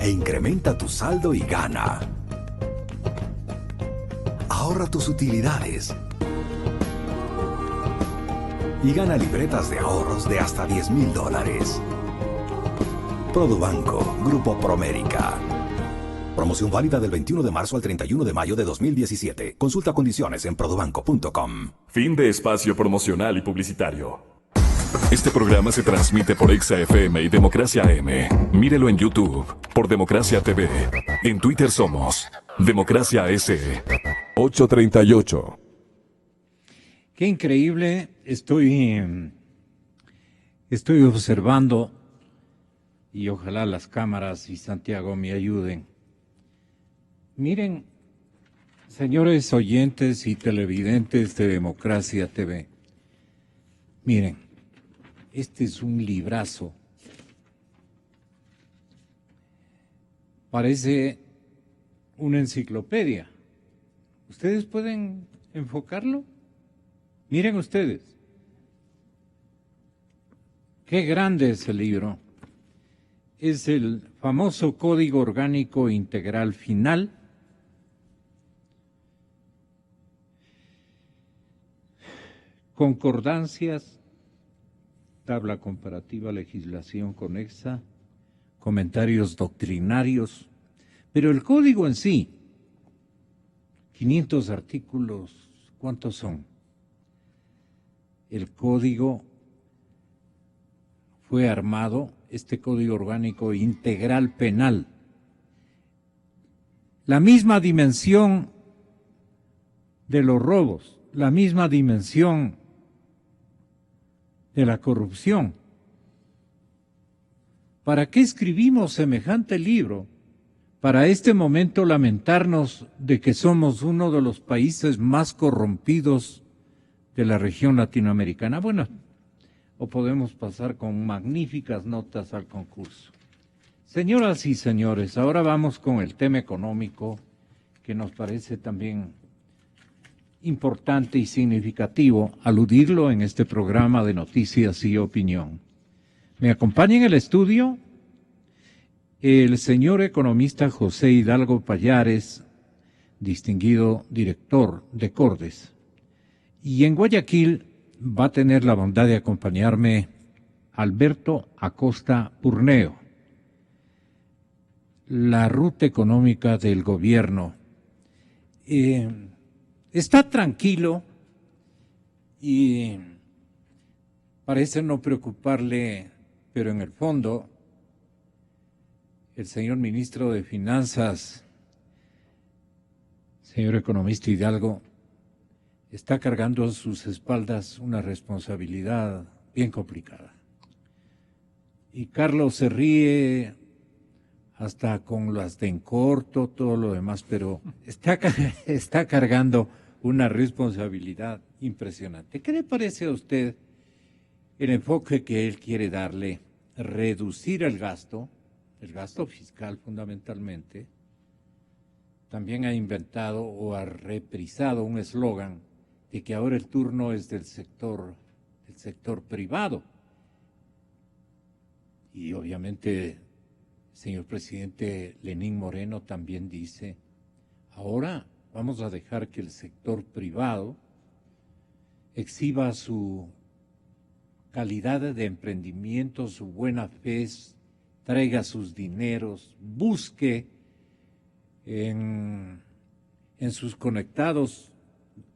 e incrementa tu saldo y gana. Ahorra tus utilidades y gana libretas de ahorros de hasta $10,000. Produbanco, Grupo Promérica. Promoción válida del 21 de marzo al 31 de mayo de 2017. Consulta condiciones en produbanco.com. Fin de espacio promocional y publicitario. Este programa se transmite por Exa FM y Democracia AM. Mírelo en YouTube por Democracia TV. En Twitter somos Democracia S. 838. Qué increíble. Estoy observando, y ojalá las cámaras y Santiago me ayuden. Miren, señores oyentes y televidentes de Democracia TV, miren, este es un librazo. Parece una enciclopedia. ¿Ustedes pueden enfocarlo? Miren ustedes. Qué grande es el libro. Es el famoso Código Orgánico Integral Final. Concordancias, tabla comparativa, legislación conexa, comentarios doctrinarios, pero el código en sí, 500 artículos, ¿cuántos son? El código fue armado, este Código Orgánico Integral Penal, la misma dimensión de los robos, la misma dimensión de la corrupción. ¿Para qué escribimos semejante libro? Para este momento lamentarnos de que somos uno de los países más corrompidos de la región latinoamericana. Bueno, o podemos pasar con magníficas notas al concurso. Señoras y señores, ahora vamos con el tema económico, que nos parece también importante y significativo aludirlo en este programa de noticias y opinión. Me acompaña en el estudio el señor economista José Hidalgo Pallares, distinguido director de Cordes. Y en Guayaquil va a tener la bondad de acompañarme Alberto Acosta Purneo. La ruta económica del gobierno. Está tranquilo y parece no preocuparle, pero en el fondo el señor ministro de Finanzas, señor economista Hidalgo, está cargando a sus espaldas una responsabilidad bien complicada. Y Carlos se ríe hasta con las de en corto, todo lo demás, pero está cargando una responsabilidad impresionante. ¿Qué le parece a usted el enfoque que él quiere darle? Reducir el gasto fiscal fundamentalmente. También ha inventado o ha reprisado un eslogan de que ahora el turno es del sector privado. Y obviamente, señor presidente Lenín Moreno también dice, ahora vamos a dejar que el sector privado exhiba su calidad de emprendimiento, su buena fe, traiga sus dineros, busque en sus conectados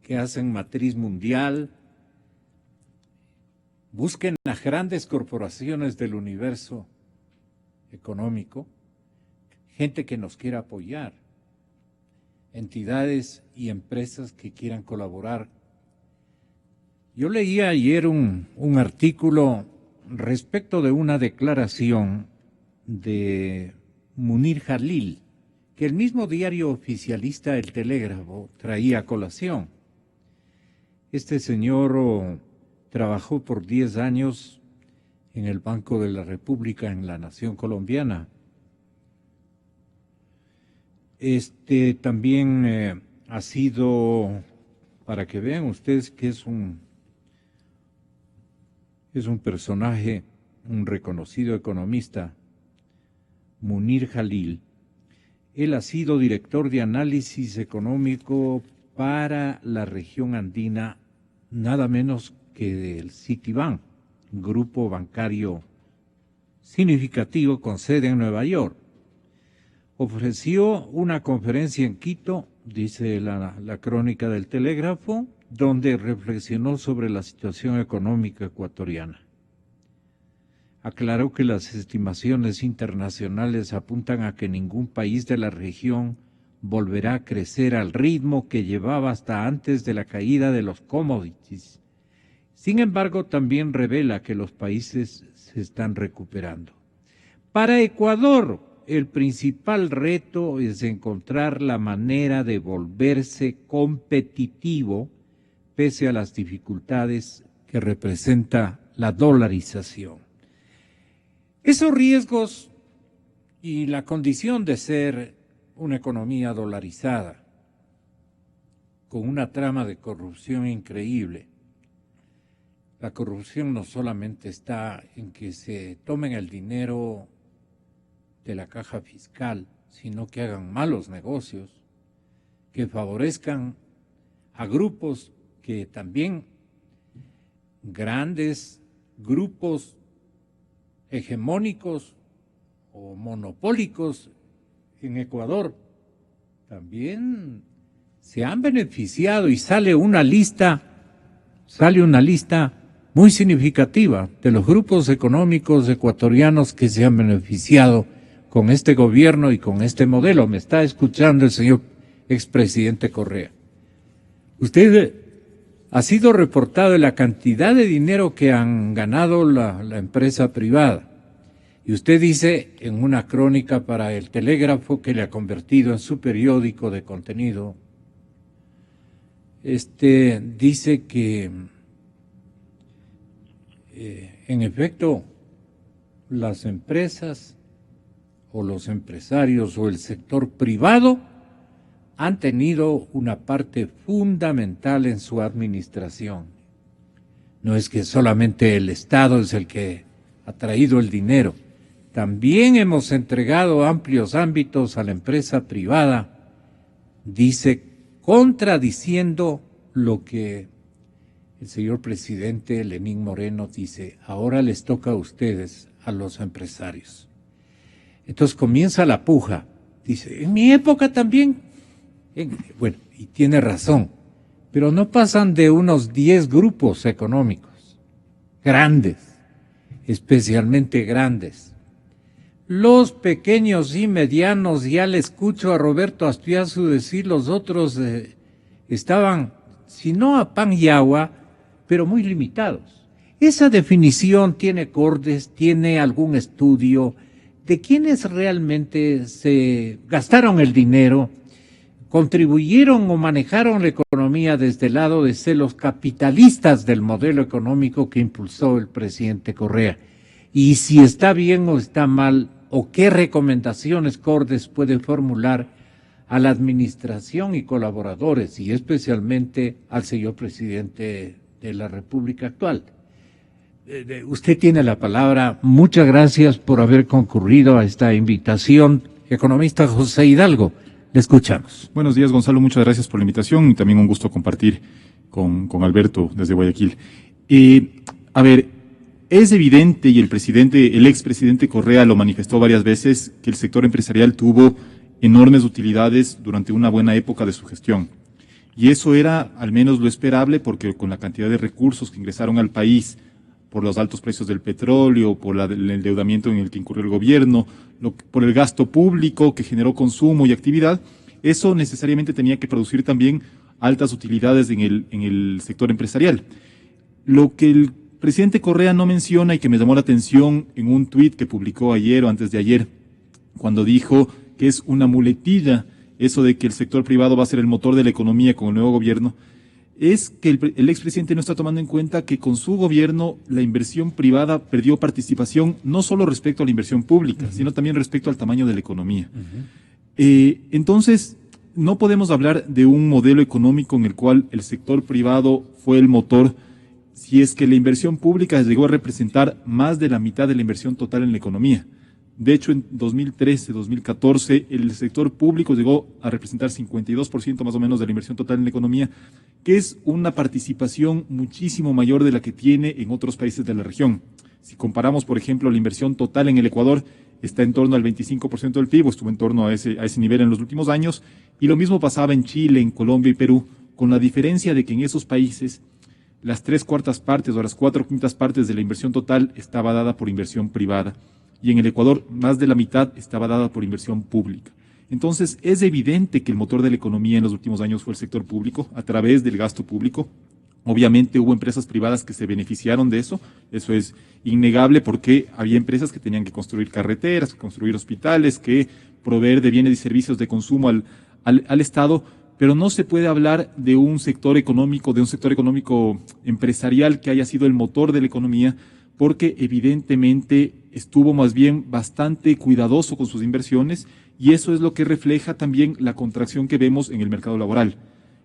que hacen matriz mundial, busquen las grandes corporaciones del universo económico, gente que nos quiera apoyar, entidades y empresas que quieran colaborar. Yo leí ayer un artículo respecto de una declaración de Munir Jalil, que el mismo diario oficialista El Telégrafo traía a colación. Este señor trabajó por 10 años en el Banco de la República en la Nación Colombiana. También ha sido, para que vean ustedes que es un personaje, un reconocido economista, Munir Jalil. Él ha sido director de análisis económico para la región andina, nada menos que del Citibank, grupo bancario significativo con sede en Nueva York. Ofreció una conferencia en Quito, dice la crónica del Telégrafo, donde reflexionó sobre la situación económica ecuatoriana. Aclaró que las estimaciones internacionales apuntan a que ningún país de la región volverá a crecer al ritmo que llevaba hasta antes de la caída de los commodities. Sin embargo, también revela que los países se están recuperando. Para Ecuador, el principal reto es encontrar la manera de volverse competitivo pese a las dificultades que representa la dolarización. Esos riesgos y la condición de ser una economía dolarizada, con una trama de corrupción increíble. La corrupción no solamente está en que se tomen el dinero de la caja fiscal, sino que hagan malos negocios, que favorezcan a grupos que también, grandes grupos hegemónicos o monopólicos en Ecuador, también se han beneficiado y sale una lista muy significativa de los grupos económicos ecuatorianos que se han beneficiado con este gobierno y con este modelo. Me está escuchando el señor expresidente Correa. Usted ha sido reportado de la cantidad de dinero que han ganado la empresa privada. Y usted dice en una crónica para el Telégrafo que le ha convertido en su periódico de contenido. Dice que en efecto las empresas o los empresarios o el sector privado han tenido una parte fundamental en su administración. No es que solamente el Estado es el que ha traído el dinero. También hemos entregado amplios ámbitos a la empresa privada, dice, contradiciendo lo que el señor presidente Lenín Moreno dice, ahora les toca a ustedes, a los empresarios. Entonces comienza la puja. Dice, en mi época también. Bueno, y tiene razón, pero no pasan de unos 10 grupos económicos, grandes, especialmente grandes. Los pequeños y medianos, ya le escucho a Roberto Aspiazu decir, los otros estaban, si no a pan y agua, pero muy limitados. Esa definición tiene cordes, tiene algún estudio de quienes realmente se gastaron el dinero, contribuyeron o manejaron la economía desde el lado de ser los capitalistas del modelo económico que impulsó el presidente Correa. Y si está bien o está mal, o qué recomendaciones Cordes puede formular a la administración y colaboradores, y especialmente al señor presidente de la República actual. Usted tiene la palabra. Muchas gracias por haber concurrido a esta invitación. Economista José Hidalgo, le escuchamos. Buenos días, Gonzalo. Muchas gracias por la invitación y también un gusto compartir con Alberto desde Guayaquil. A ver, es evidente, y el expresidente Correa lo manifestó varias veces, que el sector empresarial tuvo enormes utilidades durante una buena época de su gestión. Y eso era al menos lo esperable, porque con la cantidad de recursos que ingresaron al país por los altos precios del petróleo, por el endeudamiento en el que incurrió el gobierno, por el gasto público que generó consumo y actividad, eso necesariamente tenía que producir también altas utilidades en el sector empresarial. Lo que el presidente Correa no menciona y que me llamó la atención en un tuit que publicó ayer o antes de ayer, cuando dijo que es una muletilla eso de que el sector privado va a ser el motor de la economía con el nuevo gobierno, es que el expresidente no está tomando en cuenta que con su gobierno la inversión privada perdió participación no solo respecto a la inversión pública, sino también respecto al tamaño de la economía. Entonces, no podemos hablar de un modelo económico en el cual el sector privado fue el motor, si es que la inversión pública llegó a representar más de la mitad de la inversión total en la economía. De hecho, en 2013, 2014, el sector público llegó a representar 52% más o menos de la inversión total en la economía, que es una participación muchísimo mayor de la que tiene en otros países de la región. Si comparamos, por ejemplo, la inversión total en el Ecuador, está en torno al 25% del PIB, estuvo en torno a ese nivel en los últimos años, y lo mismo pasaba en Chile, en Colombia y Perú, con la diferencia de que en esos países las 3/4 partes o las 4/5 partes de la inversión total estaba dada por inversión privada. Y en el Ecuador, más de la mitad estaba dada por inversión pública. Entonces, es evidente que el motor de la economía en los últimos años fue el sector público, a través del gasto público. Obviamente hubo empresas privadas que se beneficiaron de eso es innegable, porque había empresas que tenían que construir carreteras, que construir hospitales, que proveer de bienes y servicios de consumo al Estado, pero no se puede hablar de un sector económico empresarial que haya sido el motor de la economía, porque evidentemente estuvo más bien bastante cuidadoso con sus inversiones, y eso es lo que refleja también la contracción que vemos en el mercado laboral.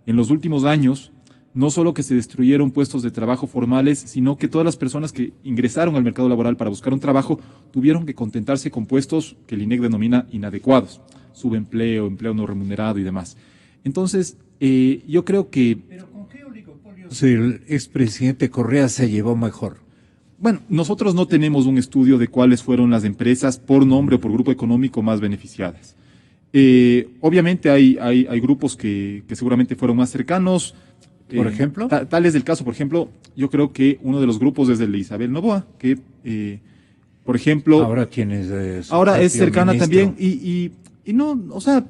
En los últimos años, no solo que se destruyeron puestos de trabajo formales, sino que todas las personas que ingresaron al mercado laboral para buscar un trabajo tuvieron que contentarse con puestos que el INEC denomina inadecuados, subempleo, empleo no remunerado y demás. Entonces, yo creo que... ¿Pero con qué oligopolios el expresidente Correa se llevó mejor? Bueno, nosotros no tenemos un estudio de cuáles fueron las empresas por nombre o por grupo económico más beneficiadas. Obviamente hay grupos que seguramente fueron más cercanos. ¿Por ejemplo? Tal es el caso, por ejemplo, yo creo que uno de los grupos es el de Isabel Noboa, que, por ejemplo... Ahora tienes... ahora es cercana ministro. También y no, o sea,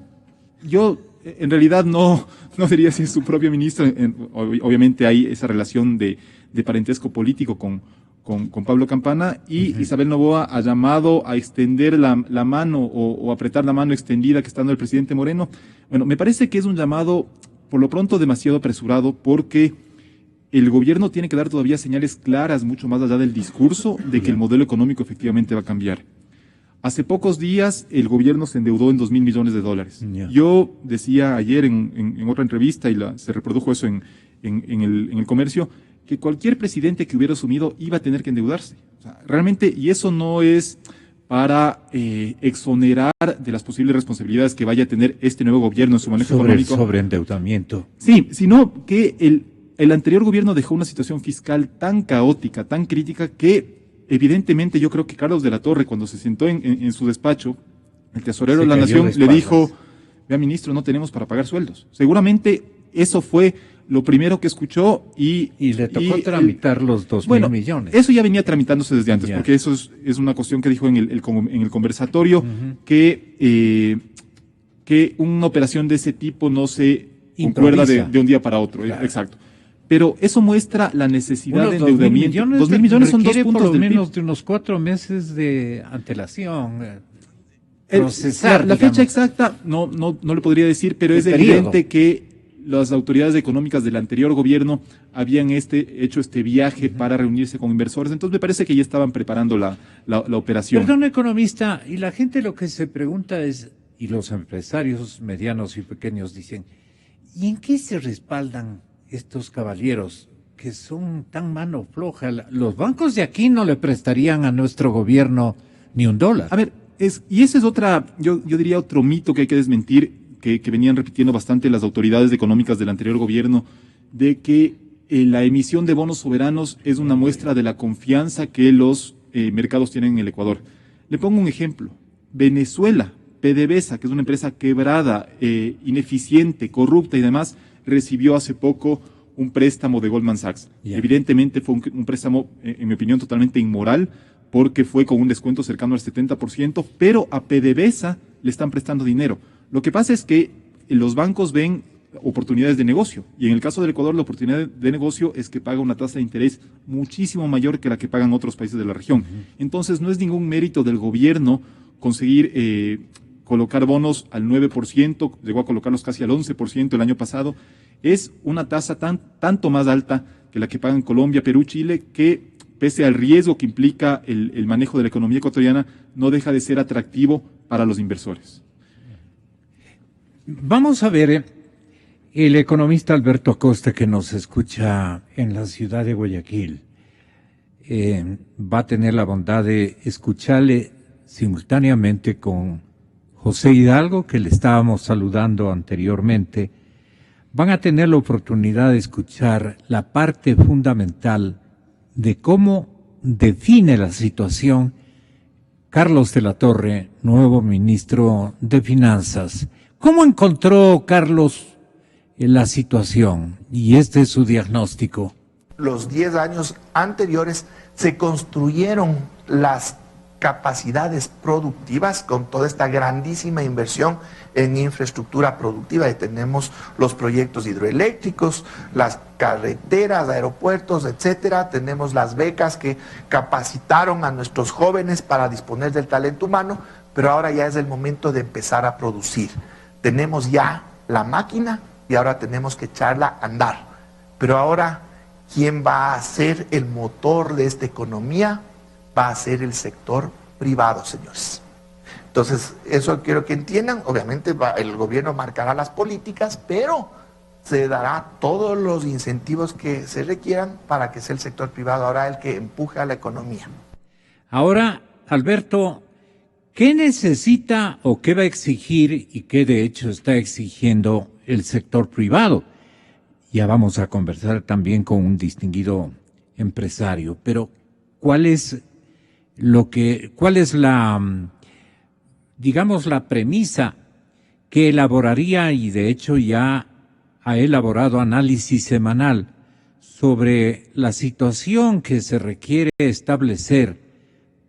yo en realidad no diría si es su propio ministro. Obviamente hay esa relación de parentesco político con Pablo Campana, y Isabel Noboa ha llamado a extender la mano o apretar la mano extendida que está dando el presidente Moreno. Bueno, me parece que es un llamado por lo pronto demasiado apresurado, porque el gobierno tiene que dar todavía señales claras, mucho más allá del discurso, de que el modelo económico efectivamente va a cambiar. Hace pocos días el gobierno se endeudó en $2.000 millones. Yeah. Yo decía ayer en otra entrevista, y se reprodujo eso en el Comercio, que cualquier presidente que hubiera asumido iba a tener que endeudarse. O sea, realmente, y eso no es para exonerar de las posibles responsabilidades que vaya a tener este nuevo gobierno en su manejo económico. El sobreendeudamiento. Sí, sino que el anterior gobierno dejó una situación fiscal tan caótica, tan crítica, que evidentemente yo creo que Carlos de la Torre, cuando se sentó en su despacho, el tesorero de la Nación le dijo: vea, ministro, no tenemos para pagar sueldos. Seguramente eso fue lo primero que escuchó, y le tocó tramitar los 2.000 millones. Eso ya venía tramitándose desde antes, porque eso es una cuestión que dijo en el conversatorio, que una operación de ese tipo no se concuerda de un día para otro. Claro. Exacto. Pero eso muestra la necesidad de endeudamiento. 2.000 millones son 2 puntos por lo del menos PIB. De unos 4 meses de antelación. La fecha exacta no le podría decir, pero es evidente que las autoridades económicas del anterior gobierno habían hecho este viaje para reunirse con inversores. Entonces me parece que ya estaban preparando la operación. Perdón, economista, y la gente lo que se pregunta es, y los empresarios medianos y pequeños dicen, ¿y en qué se respaldan estos caballeros que son tan mano floja? Los bancos de aquí no le prestarían a nuestro gobierno ni $1. A ver, y ese es yo diría otro mito que hay que desmentir, que venían repitiendo bastante las autoridades económicas del anterior gobierno, de que la emisión de bonos soberanos es una muestra de la confianza que los mercados tienen en el Ecuador. Le pongo un ejemplo. Venezuela, PDVSA, que es una empresa quebrada, ineficiente, corrupta y demás, recibió hace poco un préstamo de Goldman Sachs. Yeah. Evidentemente fue un préstamo, en mi opinión, totalmente inmoral, porque fue con un descuento cercano al 70%, pero a PDVSA le están prestando dinero. Lo que pasa es que los bancos ven oportunidades de negocio, y en el caso del Ecuador la oportunidad de negocio es que paga una tasa de interés muchísimo mayor que la que pagan otros países de la región. Entonces no es ningún mérito del gobierno conseguir colocar bonos al 9%, llegó a colocarlos casi al 11% el año pasado. Es una tasa tanto más alta que la que pagan Colombia, Perú, Chile, que pese al riesgo que implica el manejo de la economía ecuatoriana, no deja de ser atractivo para los inversores. Vamos a ver, el economista Alberto Acosta, que nos escucha en la ciudad de Guayaquil, va a tener la bondad de escucharle simultáneamente con José Hidalgo, que le estábamos saludando anteriormente, van a tener la oportunidad de escuchar la parte fundamental de cómo define la situación Carlos de la Torre, nuevo ministro de Finanzas. ¿Cómo encontró Carlos la situación? Y este es su diagnóstico. Los 10 años anteriores se construyeron las capacidades productivas con toda esta grandísima inversión en infraestructura productiva. Y tenemos los proyectos hidroeléctricos, las carreteras, aeropuertos, etcétera. Tenemos las becas que capacitaron a nuestros jóvenes para disponer del talento humano, pero ahora ya es el momento de empezar a producir. Tenemos ya la máquina y ahora tenemos que echarla a andar. Pero ahora, ¿quién va a ser el motor de esta economía? Va a ser el sector privado, señores. Entonces, eso quiero que entiendan. Obviamente el gobierno marcará las políticas, pero se dará todos los incentivos que se requieran para que sea el sector privado ahora el que empuje a la economía. Ahora, Alberto, ¿qué necesita o qué va a exigir y qué de hecho está exigiendo el sector privado? Ya vamos a conversar también con un distinguido empresario, pero ¿cuál es la, digamos, la premisa que elaboraría, y de hecho ya ha elaborado análisis semanal sobre la situación que se requiere establecer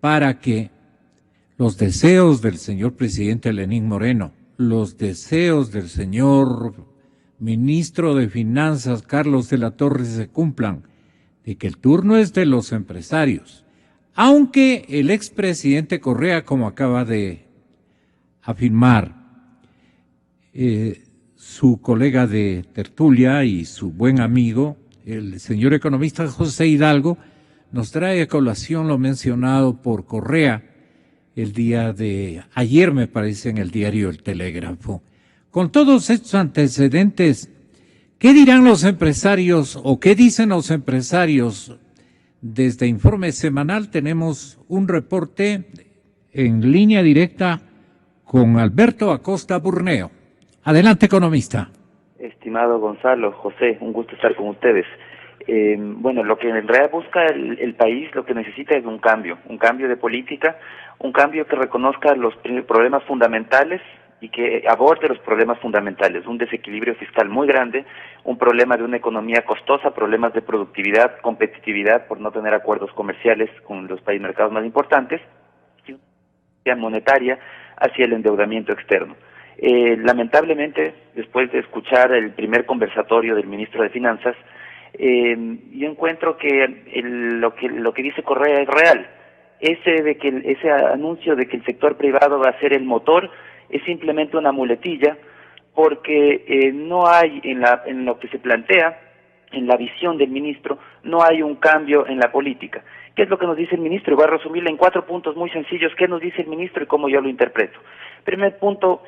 para que los deseos del señor presidente Lenín Moreno, los deseos del señor ministro de Finanzas Carlos de la Torre se cumplan, de que el turno es de los empresarios? Aunque el expresidente Correa, como acaba de afirmar su colega de tertulia y su buen amigo, el señor economista José Hidalgo, nos trae a colación lo mencionado por Correa el día de ayer, me parece, en el diario El Telégrafo. Con todos estos antecedentes, ¿qué dirán los empresarios o qué dicen los empresarios? Desde Informe Semanal tenemos un reporte en línea directa con Alberto Acosta Burneo. Adelante, economista. Estimado Gonzalo, José, un gusto estar con ustedes. Bueno, lo que en realidad busca el país, lo que necesita es un cambio de política, un cambio que reconozca los problemas fundamentales y que aborde los problemas fundamentales, un desequilibrio fiscal muy grande, un problema de una economía costosa, problemas de productividad, competitividad por no tener acuerdos comerciales con los países mercados más importantes, y monetaria hacia el endeudamiento externo. Lamentablemente, después de escuchar el primer conversatorio del ministro de Finanzas, yo encuentro que lo que dice Correa es real. Ese anuncio de que el sector privado va a ser el motor es simplemente una muletilla, porque no hay en lo que se plantea, en la visión del ministro, no hay un cambio en la política. ¿Qué es lo que nos dice el ministro? Voy a resumirlo en 4 puntos muy sencillos. ¿Qué nos dice el ministro y cómo yo lo interpreto? Primer punto,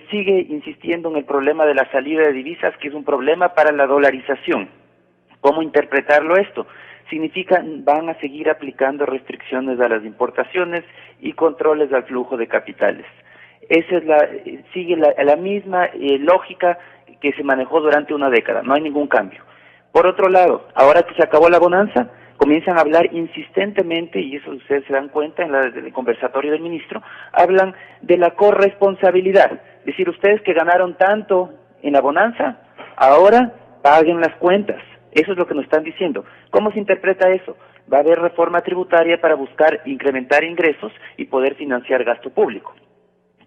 sigue insistiendo en el problema de la salida de divisas, que es un problema para la dolarización. ¿Cómo interpretarlo esto? Significa van a seguir aplicando restricciones a las importaciones y controles al flujo de capitales. Esa sigue la misma lógica que se manejó durante una década, no hay ningún cambio. Por otro lado, ahora que se acabó la bonanza, comienzan a hablar insistentemente, y eso ustedes se dan cuenta en el conversatorio del ministro, hablan de la corresponsabilidad. Es decir, ustedes que ganaron tanto en la bonanza, ahora paguen las cuentas. Eso es lo que nos están diciendo. ¿Cómo se interpreta eso? Va a haber reforma tributaria para buscar incrementar ingresos y poder financiar gasto público.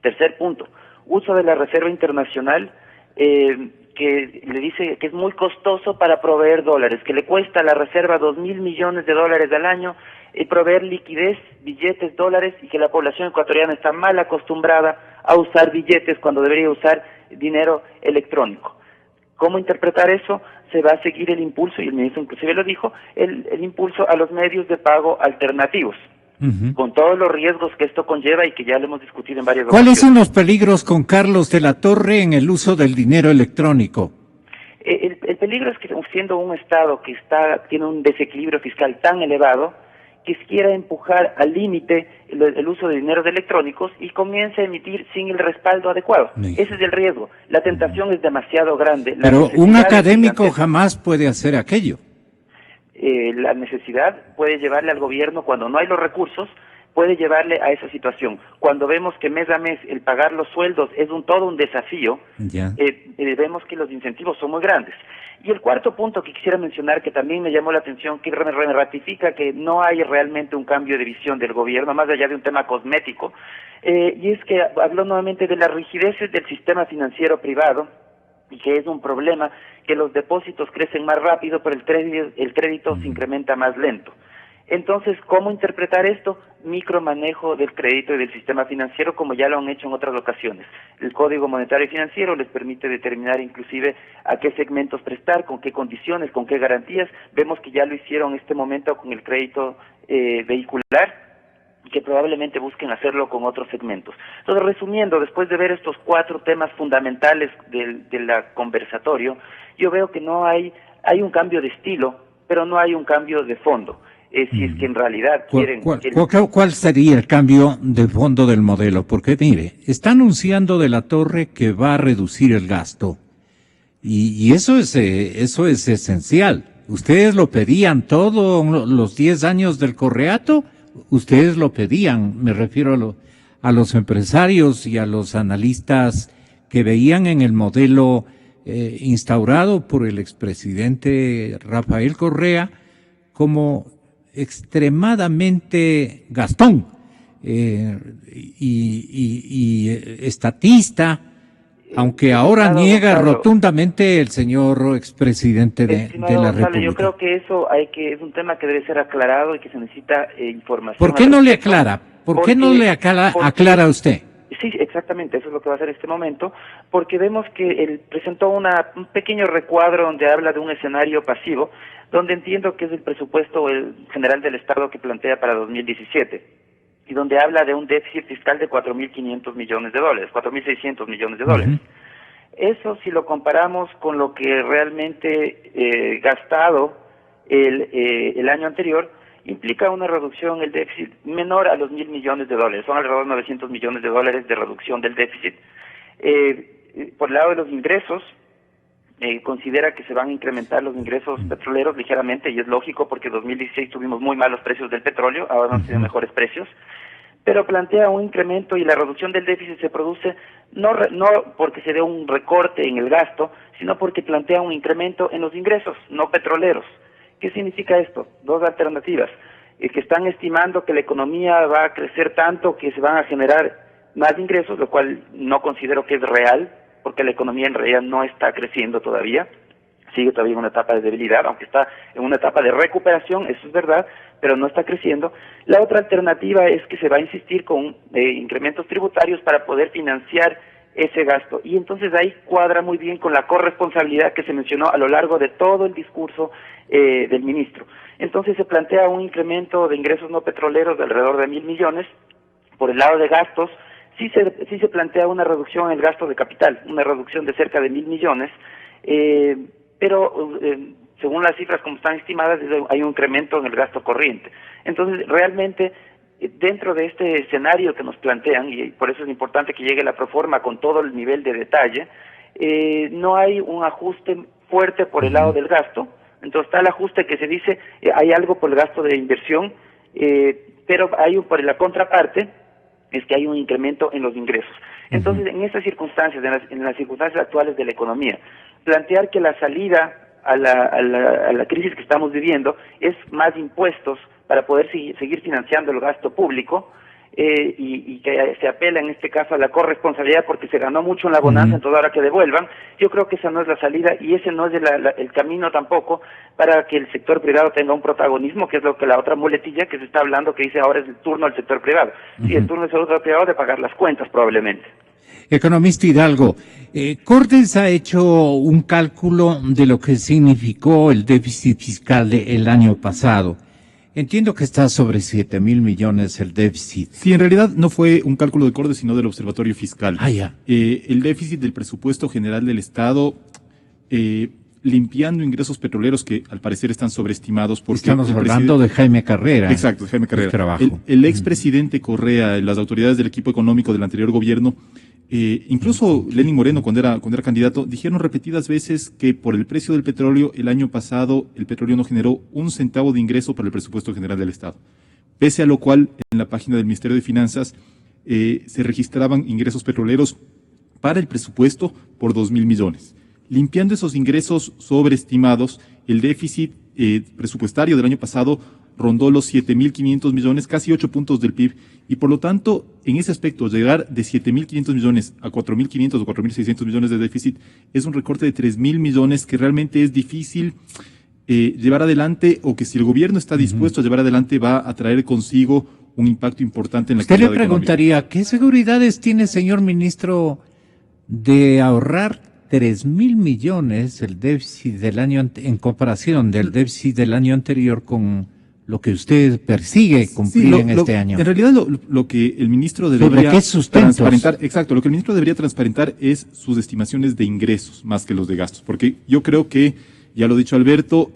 Tercer punto, uso de la Reserva Internacional, que le dice que es muy costoso para proveer dólares, que le cuesta a la Reserva $2,000 millones al año proveer liquidez, billetes, dólares, y que la población ecuatoriana está mal acostumbrada a usar billetes cuando debería usar dinero electrónico. ¿Cómo interpretar eso? Se va a seguir el impulso, y el ministro inclusive lo dijo, el impulso a los medios de pago alternativos. Con todos los riesgos que esto conlleva y que ya lo hemos discutido en varias ocasiones. ¿Cuáles son los peligros con Carlos de la Torre en el uso del dinero electrónico? El peligro es que siendo un Estado que tiene un desequilibrio fiscal tan elevado que quiera empujar al límite el uso de dineros electrónicos y comience a emitir sin el respaldo adecuado. Sí. Ese es el riesgo. La tentación es demasiado grande. Pero un académico jamás puede hacer aquello. La necesidad puede llevarle al gobierno, cuando no hay los recursos, puede llevarle a esa situación. Cuando vemos que mes a mes el pagar los sueldos es todo un desafío, Ya. vemos que los incentivos son muy grandes. Y el cuarto punto que quisiera mencionar, que también me llamó la atención, que me ratifica que no hay realmente un cambio de visión del gobierno, más allá de un tema cosmético, y es que habló nuevamente de las rigideces del sistema financiero privado, y que es un problema que los depósitos crecen más rápido, pero el crédito se incrementa más lento. Entonces, ¿cómo interpretar esto? Micromanejo del crédito y del sistema financiero, como ya lo han hecho en otras ocasiones. El Código Monetario y Financiero les permite determinar inclusive a qué segmentos prestar, con qué condiciones, con qué garantías. Vemos que ya lo hicieron en este momento con el crédito vehicular, y que probablemente busquen hacerlo con otros segmentos. Entonces, resumiendo, después de ver estos 4 temas fundamentales del conversatorio, yo veo que no hay un cambio de estilo, pero no hay un cambio de fondo. Si es que en realidad quieren... ¿Cuál sería el cambio de fondo del modelo? Porque mire, está anunciando de la Torre que va a reducir el gasto. Y eso es esencial. Ustedes lo pedían todos los 10 años del Correato. Ustedes lo pedían, me refiero a los empresarios y a los analistas que veían en el modelo instaurado por el expresidente Rafael Correa como extremadamente gastón y estatista, aunque ahora niega rotundamente el señor expresidente de la República. Yo creo que eso es un tema que debe ser aclarado y que se necesita información. ¿Por qué no le aclara? ¿Por qué no le aclara usted? Sí, exactamente, eso es lo que va a hacer en este momento, porque vemos que él presentó un pequeño recuadro donde habla de un escenario pasivo, donde entiendo que es el presupuesto general del Estado que plantea para 2017, y donde habla de un déficit fiscal de 4.500 millones de dólares, 4.600 millones de dólares. Eso, si lo comparamos con lo que realmente gastado el año anterior, implica una reducción del déficit menor a los 1.000 millones de dólares, son alrededor de 900 millones de dólares de reducción del déficit. Por el lado de los ingresos, considera que se van a incrementar los ingresos petroleros ligeramente, y es lógico porque en 2016 tuvimos muy malos precios del petróleo, ahora han sido mejores precios, pero plantea un incremento y la reducción del déficit se produce no porque se dé un recorte en el gasto, sino porque plantea un incremento en los ingresos no petroleros. ¿Qué significa esto? 2 alternativas, que están estimando que la economía va a crecer tanto que se van a generar más ingresos, lo cual no considero que es real, porque la economía en realidad no está creciendo todavía, sigue todavía en una etapa de debilidad, aunque está en una etapa de recuperación, eso es verdad, pero no está creciendo. La otra alternativa es que se va a insistir con incrementos tributarios para poder financiar ese gasto, y entonces ahí cuadra muy bien con la corresponsabilidad que se mencionó a lo largo de todo el discurso del ministro. Entonces se plantea un incremento de ingresos no petroleros de alrededor de 1.000 millones. Por el lado de gastos, sí se plantea una reducción en el gasto de capital, una reducción de cerca de 1.000 millones, pero según las cifras como están estimadas, hay un incremento en el gasto corriente. Entonces, realmente, dentro de este escenario que nos plantean, y por eso es importante que llegue la proforma con todo el nivel de detalle, no hay un ajuste fuerte por el lado del gasto. Entonces está el ajuste que se dice, hay algo por el gasto de inversión, pero por la contraparte, es que hay un incremento en los ingresos. Entonces, en estas circunstancias, en las circunstancias actuales de la economía, plantear que la salida a la crisis que estamos viviendo es más impuestos para poder seguir financiando el gasto público, y que se apela en este caso a la corresponsabilidad porque se ganó mucho en la bonanza, entonces ahora que devuelvan, yo creo que esa no es la salida y ese no es el camino tampoco para que el sector privado tenga un protagonismo, que es lo que la otra muletilla que se está hablando, que dice ahora es el turno del sector privado. Sí, el turno del sector privado de pagar las cuentas probablemente. Economista Hidalgo, Cortes ha hecho un cálculo de lo que significó el déficit fiscal del año pasado. Entiendo que está sobre 7.000 millones el déficit. Sí, en realidad no fue un cálculo de Cortes, sino del Observatorio Fiscal. Ah, ya. El déficit del presupuesto general del Estado limpiando ingresos petroleros que al parecer están sobreestimados. Porque estamos hablando de Jaime Carrera. Exacto, de Jaime Carrera. Trabajo. El expresidente Correa, las autoridades del equipo económico del anterior gobierno, incluso Lenín Moreno, cuando era candidato, dijeron repetidas veces que por el precio del petróleo, el año pasado, el petróleo no generó un centavo de ingreso para el presupuesto general del Estado. Pese a lo cual, en la página del Ministerio de Finanzas, se registraban ingresos petroleros para el presupuesto por 2.000 millones. Limpiando esos ingresos sobreestimados, el déficit presupuestario del año pasado rondó los 7.500 millones, casi 8 puntos del PIB, y por lo tanto, en ese aspecto, llegar de 7.500 millones a 4.500 o 4.600 millones de déficit es un recorte de 3.000 millones que realmente es difícil llevar adelante, o que si el gobierno está dispuesto a llevar adelante va a traer consigo un impacto importante en la actividad económica. Usted le preguntaría, ¿qué seguridades tiene, señor ministro, de ahorrar 3.000 millones el déficit del año en comparación del déficit del año anterior con lo que usted persigue cumplir en este año? En realidad lo que el ministro debería transparentar, exacto, lo que el ministro debería transparentar es sus estimaciones de ingresos más que los de gastos, porque yo creo que, ya lo ha dicho Alberto,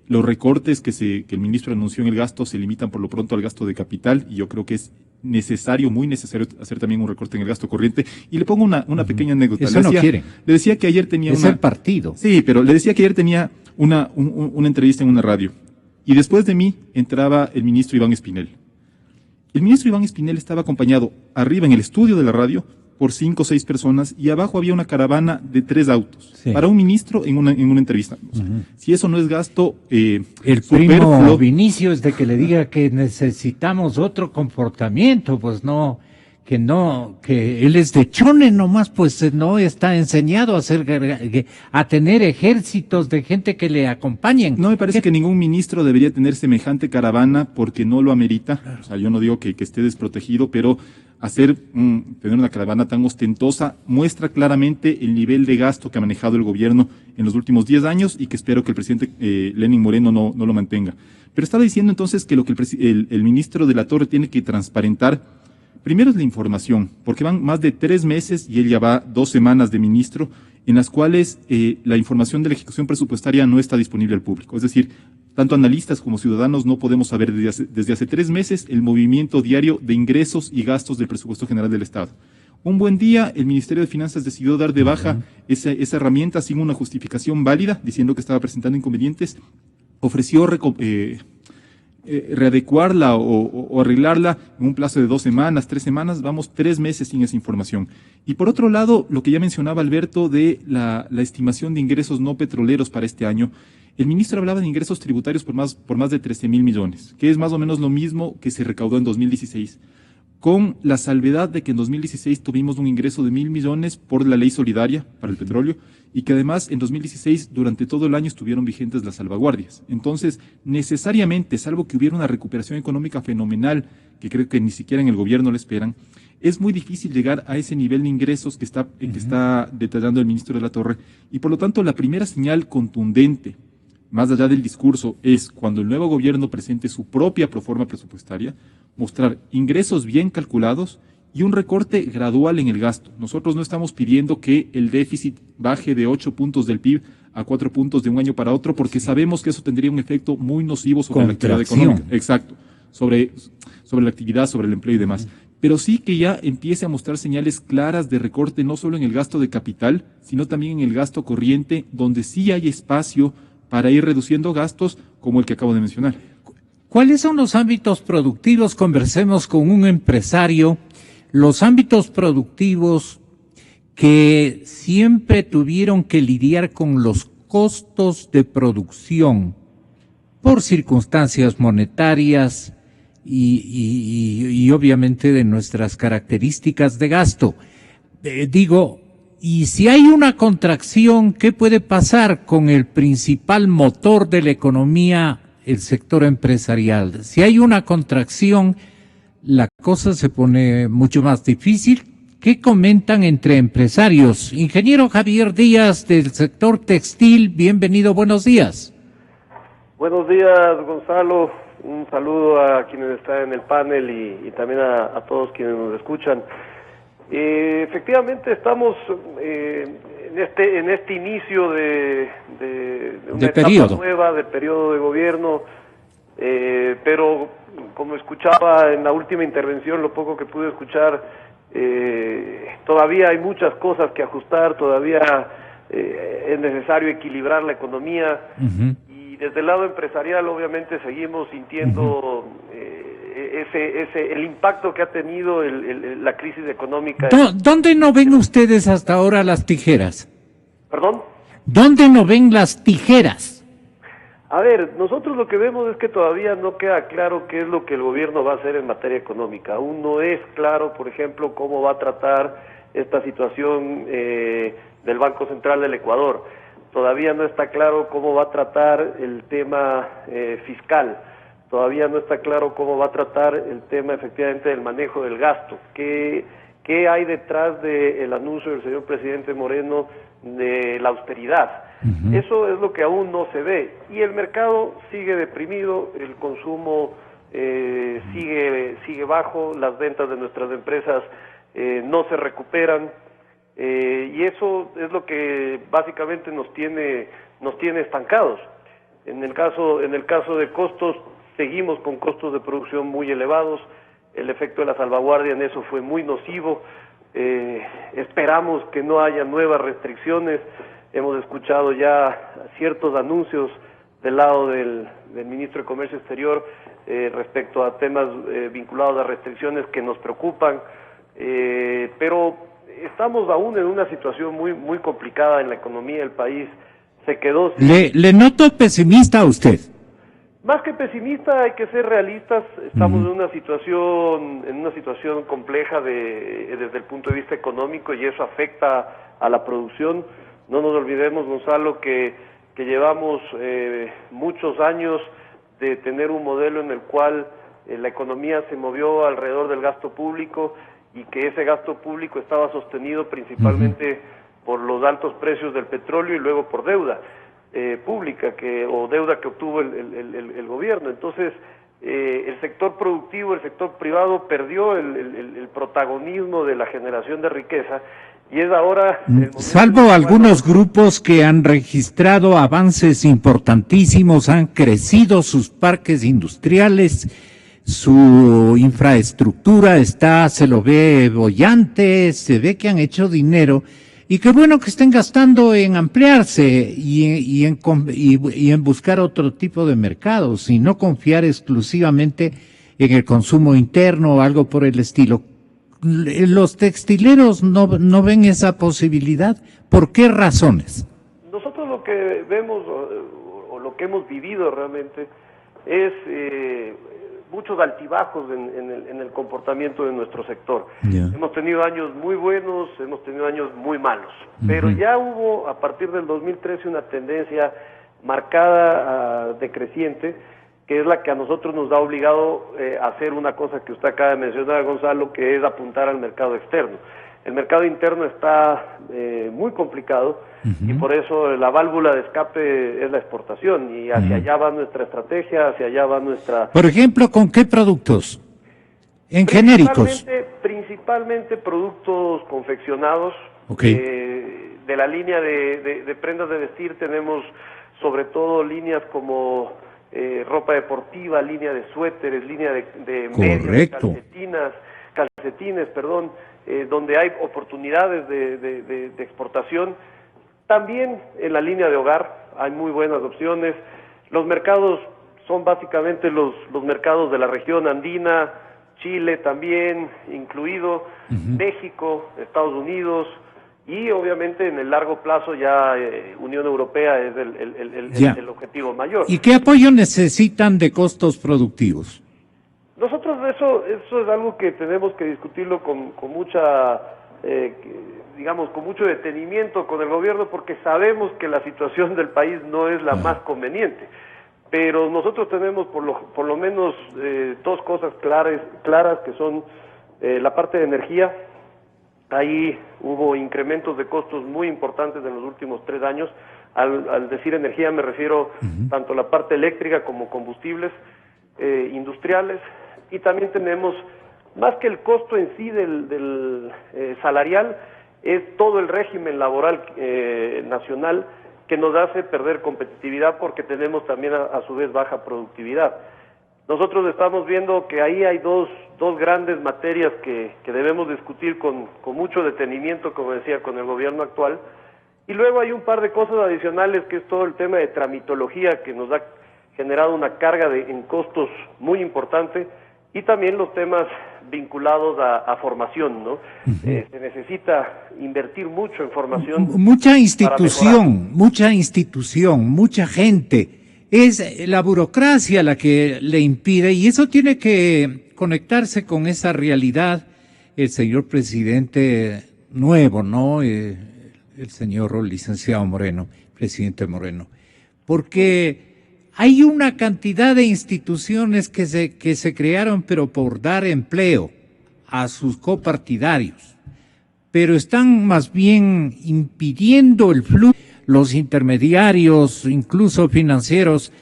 los recortes que el ministro anunció en el gasto se limitan por lo pronto al gasto de capital, y yo creo que es necesario, muy necesario, hacer también un recorte en el gasto corriente. Y le pongo una pequeña anécdota. Eso no quieren. Le decía que ayer tenía es el partido. Sí, pero le decía que ayer tenía una entrevista en una radio. Y después de mí entraba el ministro Iván Espinel. El ministro Iván Espinel estaba acompañado arriba en el estudio de la radio por 5 o 6 personas, y abajo había una caravana de 3 autos, sí, para un ministro en una entrevista. O sea, si eso no es gasto el primo Vinicio es de que le diga que necesitamos otro comportamiento, pues no, que él es de chone nomás, pues no está enseñado a tener ejércitos de gente que le acompañen. No me parece que ningún ministro debería tener semejante caravana porque no lo amerita. O sea, yo no digo que esté desprotegido, pero tener una caravana tan ostentosa muestra claramente el nivel de gasto que ha manejado el gobierno en los últimos 10 años y que espero que el presidente Lenín Moreno no lo mantenga. Pero estaba diciendo entonces que lo que el ministro de la Torre tiene que transparentar primero es la información, porque van más de 3 meses y él ya va 2 semanas de ministro, en las cuales la información de la ejecución presupuestaria no está disponible al público. Es decir, tanto analistas como ciudadanos no podemos saber desde hace 3 meses el movimiento diario de ingresos y gastos del presupuesto general del Estado. Un buen día, el Ministerio de Finanzas decidió dar de baja esa herramienta sin una justificación válida, diciendo que estaba presentando inconvenientes. Ofreció readecuarla o arreglarla en un plazo de 2 semanas, 3 semanas, vamos 3 meses sin esa información. Y por otro lado, lo que ya mencionaba Alberto de la estimación de ingresos no petroleros para este año, el ministro hablaba de ingresos tributarios por más de 13.000 millones, que es más o menos lo mismo que se recaudó en 2016, con la salvedad de que en 2016 tuvimos un ingreso de 1.000 millones por la ley solidaria para el petróleo, y que además en 2016 durante todo el año estuvieron vigentes las salvaguardias. Entonces, necesariamente, salvo que hubiera una recuperación económica fenomenal, que creo que ni siquiera en el gobierno le esperan, es muy difícil llegar a ese nivel de ingresos que está detallando el ministro de la Torre, y por lo tanto la primera señal contundente, más allá del discurso, es cuando el nuevo gobierno presente su propia proforma presupuestaria, mostrar ingresos bien calculados y un recorte gradual en el gasto. Nosotros no estamos pidiendo que el déficit baje de 8 puntos del PIB a 4 puntos de un año para otro, porque sabemos que eso tendría un efecto muy nocivo sobre la actividad económica. Exacto, sobre la actividad, sobre el empleo y demás. Pero sí que ya empiece a mostrar señales claras de recorte, no solo en el gasto de capital, sino también en el gasto corriente, donde sí hay espacio para ir reduciendo gastos como el que acabo de mencionar. ¿Cuáles son los ámbitos productivos? Conversemos con un empresario. Los ámbitos productivos que siempre tuvieron que lidiar con los costos de producción por circunstancias monetarias y obviamente de nuestras características de gasto. Y si hay una contracción, ¿qué puede pasar con el principal motor de la economía, el sector empresarial? Si hay una contracción, la cosa se pone mucho más difícil. ¿Qué comentan entre empresarios? Ingeniero Javier Díaz, del sector textil, bienvenido, buenos días. Buenos días, Gonzalo. Un saludo a quienes están en el panel y también a todos quienes nos escuchan. Efectivamente estamos en este inicio de una etapa periodo nueva, de periodo de gobierno, pero como escuchaba en la última intervención, lo poco que pude escuchar, todavía hay muchas cosas que ajustar, todavía es necesario equilibrar la economía. Y desde el lado empresarial obviamente seguimos sintiendo el impacto que ha tenido la crisis económica. ¿Dónde no ven ustedes hasta ahora las tijeras? ¿Perdón? ¿Dónde no ven las tijeras? A ver, nosotros lo que vemos es que todavía no queda claro qué es lo que el gobierno va a hacer en materia económica. Aún no es claro, por ejemplo, cómo va a tratar esta situación del Banco Central del Ecuador. Todavía no está claro cómo va a tratar el tema fiscal. Todavía no está claro cómo va a tratar el tema efectivamente del manejo del gasto. ¿Qué hay detrás del anuncio del señor presidente Moreno de la austeridad? Eso es lo que aún no se ve. Y el mercado sigue deprimido, el consumo sigue bajo, las ventas de nuestras empresas no se recuperan. Y eso es lo que básicamente nos tiene estancados. En el caso de costos, seguimos con costos de producción muy elevados. El efecto de la salvaguardia en eso fue muy nocivo. Esperamos que no haya nuevas restricciones. Hemos escuchado ya ciertos anuncios del lado del ministro de Comercio Exterior respecto a temas vinculados a restricciones que nos preocupan, pero estamos aún en una situación muy complicada en la economía del país. Se quedó Le noto pesimista a usted. Más que pesimista, hay que ser realistas. Estamos en una situación compleja desde el punto de vista económico, y eso afecta a la producción. No nos olvidemos, Gonzalo, que llevamos muchos años de tener un modelo en el cual la economía se movió alrededor del gasto público, y que ese gasto público estaba sostenido principalmente por los altos precios del petróleo y luego por deuda pública o deuda que obtuvo el gobierno. Entonces, el sector productivo, el sector privado perdió el protagonismo de la generación de riqueza, y es ahora... Salvo algunos grupos que han registrado avances importantísimos, han crecido sus parques industriales, su infraestructura se lo ve boyante, se ve que han hecho dinero. Y qué bueno que estén gastando en ampliarse y en buscar otro tipo de mercados, y no confiar exclusivamente en el consumo interno o algo por el estilo. ¿Los textileros no ven esa posibilidad? ¿Por qué razones? Nosotros lo que vemos o lo que hemos vivido realmente es muchos altibajos en el comportamiento de nuestro sector. Hemos tenido años muy buenos, hemos tenido años muy malos, pero ya hubo a partir del 2013 una tendencia marcada decreciente, que es la que a nosotros nos ha obligado a hacer una cosa que usted acaba de mencionar, Gonzalo, que es apuntar al mercado externo. El mercado interno está muy complicado, y por eso la válvula de escape es la exportación, y hacia allá va nuestra estrategia, hacia allá va nuestra... Por ejemplo, ¿con qué productos? En genéricos. Principalmente productos confeccionados. De la línea de prendas de vestir tenemos sobre todo líneas como ropa deportiva, línea de suéteres, línea de medias, calcetines, donde hay oportunidades de exportación. También en la línea de hogar hay muy buenas opciones. Los mercados son básicamente los mercados de la región andina, Chile también incluido, México, Estados Unidos, y obviamente en el largo plazo ya Unión Europea es el objetivo mayor. ¿Y qué apoyo necesitan de costos productivos? Nosotros eso es algo que tenemos que discutirlo con mucha, con mucho detenimiento con el gobierno, porque sabemos que la situación del país no es la más conveniente. Pero nosotros tenemos por lo menos dos cosas claras que son la parte de energía. Ahí hubo incrementos de costos muy importantes en los últimos 3 años. Al decir energía me refiero tanto a la parte eléctrica como combustibles industriales. Y también tenemos, más que el costo en sí del salarial, es todo el régimen laboral nacional que nos hace perder competitividad porque tenemos también a su vez baja productividad. Nosotros estamos viendo que ahí hay dos grandes materias que debemos discutir con mucho detenimiento, como decía, con el gobierno actual. Y luego hay un par de cosas adicionales, que es todo el tema de tramitología, que nos ha generado una carga en costos muy importante, y también los temas vinculados a formación, ¿no? Se necesita invertir mucho en formación. Mucha institución, mucha gente. Es la burocracia la que le impide, y eso tiene que conectarse con esa realidad. El señor presidente nuevo, ¿no? El señor licenciado Moreno, presidente Moreno. Porque hay una cantidad de instituciones que se crearon, pero por dar empleo a sus copartidarios, pero están más bien impidiendo el flujo. Los intermediarios, incluso financieros,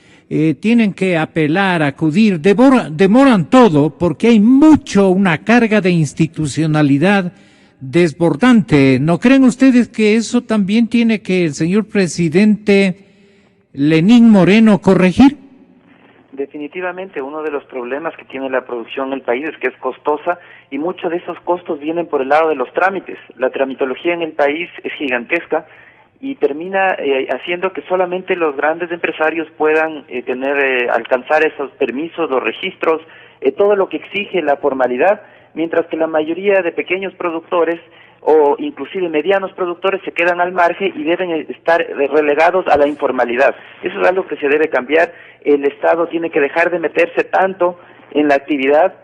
tienen que apelar, acudir, demoran todo porque hay una carga de institucionalidad desbordante. ¿No creen ustedes que eso también tiene que el señor presidente Lenín Moreno corregir? Definitivamente, uno de los problemas que tiene la producción en el país es que es costosa, y muchos de esos costos vienen por el lado de los trámites. La tramitología en el país es gigantesca y termina haciendo que solamente los grandes empresarios puedan alcanzar esos permisos, los registros, todo lo que exige la formalidad, mientras que la mayoría de pequeños productores o inclusive medianos productores se quedan al margen y deben estar relegados a la informalidad. Eso es algo que se debe cambiar. El Estado tiene que dejar de meterse tanto en la actividad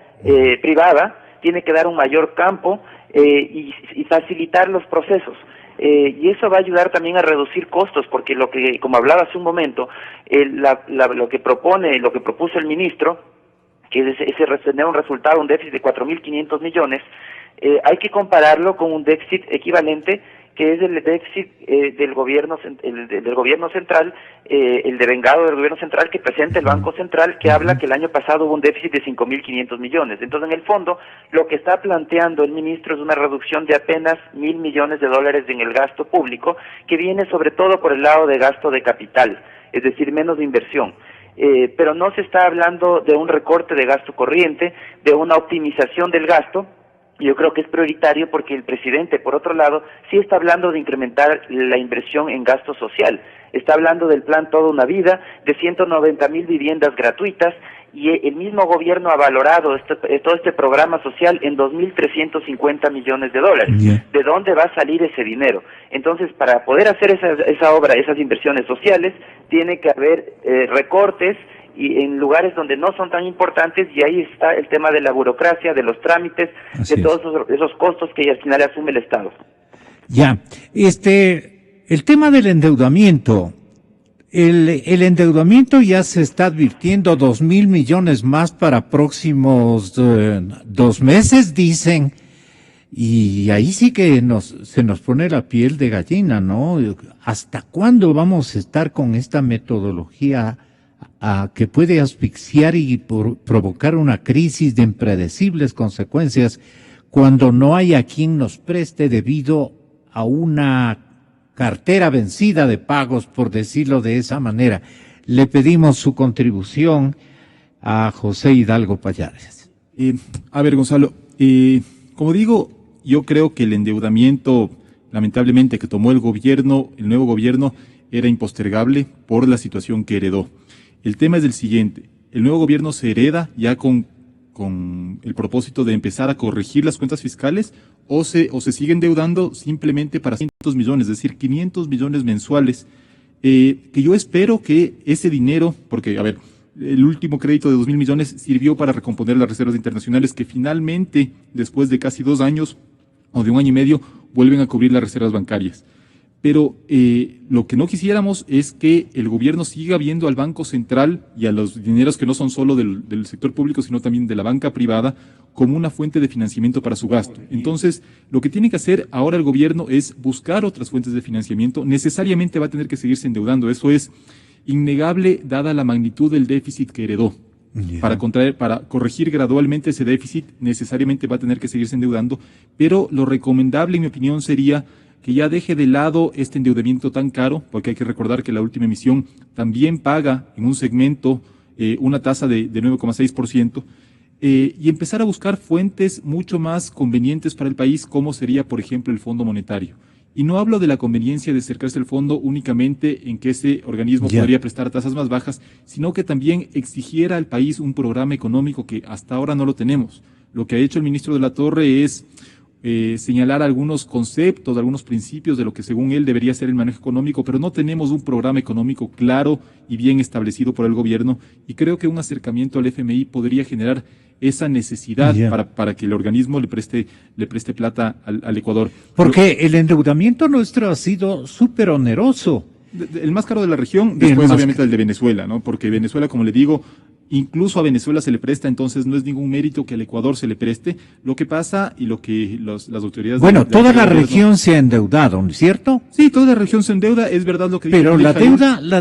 privada, tiene que dar un mayor campo y facilitar los procesos. Y eso va a ayudar también a reducir costos, porque como hablaba hace un momento, lo que propuso el ministro, que es tener un resultado, un déficit de 4.500 millones, hay que compararlo con un déficit equivalente, que es el déficit del gobierno central, el devengado del gobierno central que presenta el Banco Central, que habla que el año pasado hubo un déficit de 5.500 millones. Entonces, en el fondo, lo que está planteando el ministro es una reducción de apenas $1.000 millones en el gasto público, que viene sobre todo por el lado de gasto de capital, es decir, menos de inversión. Pero no se está hablando de un recorte de gasto corriente, de una optimización del gasto. Yo creo que es prioritario porque el presidente, por otro lado, sí está hablando de incrementar la inversión en gasto social. Está hablando del plan Toda una Vida, de 190.000 viviendas gratuitas, y el mismo gobierno ha valorado todo este programa social en $2.350 millones. Yeah. ¿De dónde va a salir ese dinero? Entonces, para poder hacer esa obra, esas inversiones sociales, tiene que haber recortes y en lugares donde no son tan importantes, y ahí está el tema de la burocracia, de los trámites, de todos esos costos que al final asume el Estado. Ya, el tema del endeudamiento, el endeudamiento ya se está advirtiendo 2.000 millones más para próximos 2 meses, dicen, y ahí sí que se nos pone la piel de gallina, ¿no? ¿Hasta cuándo vamos a estar con esta metodología que puede asfixiar y provocar una crisis de impredecibles consecuencias cuando no hay a quien nos preste debido a una cartera vencida de pagos, por decirlo de esa manera? Le pedimos su contribución a José Hidalgo Payares. A ver, Gonzalo, como digo, yo creo que el endeudamiento, lamentablemente, que tomó el nuevo gobierno, era impostergable por la situación que heredó. El tema es el siguiente: el nuevo gobierno se hereda ya con el propósito de empezar a corregir las cuentas fiscales, o se sigue endeudando simplemente para 500 millones, es decir, 500 millones mensuales, que yo espero que ese dinero, porque, a ver, el último crédito de 2.000 millones sirvió para recomponer las reservas internacionales que finalmente, después de casi 2 años o de 1 año y medio, vuelven a cubrir las reservas bancarias. Pero lo que no quisiéramos es que el gobierno siga viendo al Banco Central y a los dineros que no son solo del sector público, sino también de la banca privada, como una fuente de financiamiento para su gasto. Entonces, lo que tiene que hacer ahora el gobierno es buscar otras fuentes de financiamiento. Necesariamente va a tener que seguirse endeudando. Eso es innegable, dada la magnitud del déficit que heredó. Para corregir gradualmente ese déficit, necesariamente va a tener que seguirse endeudando, pero lo recomendable, en mi opinión, sería que ya deje de lado este endeudamiento tan caro, porque hay que recordar que la última emisión también paga en un segmento una tasa de 9,6%, y empezar a buscar fuentes mucho más convenientes para el país, como sería, por ejemplo, el Fondo Monetario. Y no hablo de la conveniencia de acercarse al fondo únicamente en que ese organismo podría prestar tasas más bajas, sino que también exigiera al país un programa económico que hasta ahora no lo tenemos. Lo que ha hecho el ministro de la Torre es señalar algunos conceptos, algunos principios de lo que según él debería ser el manejo económico, pero no tenemos un programa económico claro y bien establecido por el gobierno, y creo que un acercamiento al FMI podría generar esa necesidad para que el organismo le preste plata al Ecuador. Porque el endeudamiento nuestro ha sido súper oneroso. El más caro de la región, después obviamente el de Venezuela, ¿no? Porque Venezuela, como le digo, incluso a Venezuela se le presta, entonces no es ningún mérito que al Ecuador se le preste. Lo que pasa y lo que las autoridades... Bueno, toda la región se ha endeudado, ¿no es cierto? Sí, toda la región se endeuda, es verdad lo que dice. Pero la